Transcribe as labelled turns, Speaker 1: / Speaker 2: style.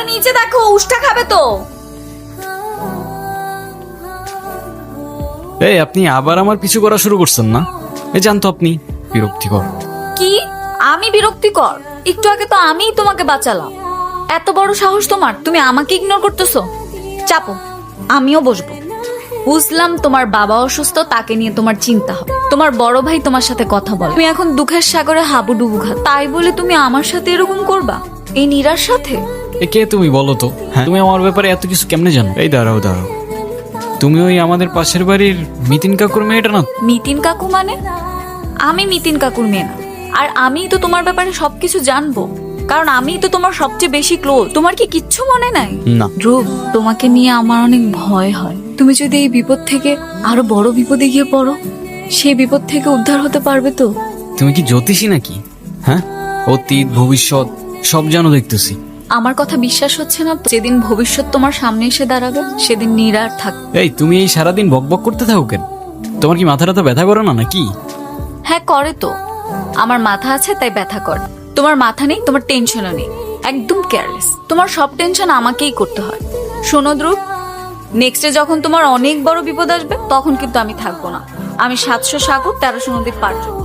Speaker 1: আরে নিচে দেখো, উষ্টা খাবে তো।
Speaker 2: এই আপনি আবার আমার পিছু করা শুরু করছেন না? এই জানতো আপনি বিরক্তিকর।
Speaker 1: কি? আমি বিরক্তিকর? একটু আগে তো আমিই তোমাকে বাঁচালাম। এত বড় সাহস তোমার, তুমি আমাকে ইগনোর করতেছো। চাপো, আমিও বসবো। বুঝলাম তোমার বাবা অসুস্থ, তাকে নিয়ে তোমার চিন্তা হবে। তোমার বড় ভাই তোমার সাথে কথা বলে, তুমি এখন দুঃখের সাগরে হাবুডুবু খা, তাই বলে তুমি আমার সাথে এরকম করবা? এই নীরার সাথে?
Speaker 2: এ কে তুমি বলো তো? হ্যাঁ, তুমি আমার ব্যাপারে এত কিছু কেমনে জানো? এই দাঁড়াও দাঁড়াও, তুমি ওই আমাদের পাশের বাড়ির মিতিন কাকুর মেয়েটা না?
Speaker 1: মিতিন কাকু মানে? আমি মিতিন কাকুর মেয়ে না। আর আমিই তো তোমার ব্যাপারে সবকিছু জানবো, কারণ আমিই তো তোমার সবচেয়ে বেশি ক্লোজ। তোমার কি কিচ্ছু মনে নাই?
Speaker 2: না।
Speaker 1: ধ্রুব, তোমাকে নিয়ে আমার অনেক ভয় হয়। তুমি যদি এই বিপদ থেকে আরো বড় বিপদে গিয়ে পড়ো, সেই বিপদ থেকে উদ্ধার হতে পারবে তো?
Speaker 2: তুমি কি জ্যোতিষী নাকি? হ্যাঁ, অতীত ভবিষ্যৎ সব জানো দেখতেছি।
Speaker 1: আমার কথা বিশ্বাস হচ্ছে না তো? যেদিন ভবিষ্যৎ তোমার সামনে এসে দাঁড়াবে, সেদিন নীরা আর থাকবে।
Speaker 2: এই তুমি এই সারাদিন বকবক করতে থাকো কেন? তোমার কি মাথা টাথা ব্যথা করে না নাকি?
Speaker 1: হ্যাঁ করে তো। আমার মাথা আছে তাই ব্যথা করে। তোমার মাথা নেই, তোমার টেনশনও নেই, একদম কেয়ারলেস। তোমার সব টেনশন আমাকেই করতে হয়। শোনো ধ্রুব, নেক্সটে যখন তোমার অনেক বড় বিপদ আসবে, তখন কিন্তু আমি থাকবো না। আমি 700 সাগর 1300 নদীর পার করবো।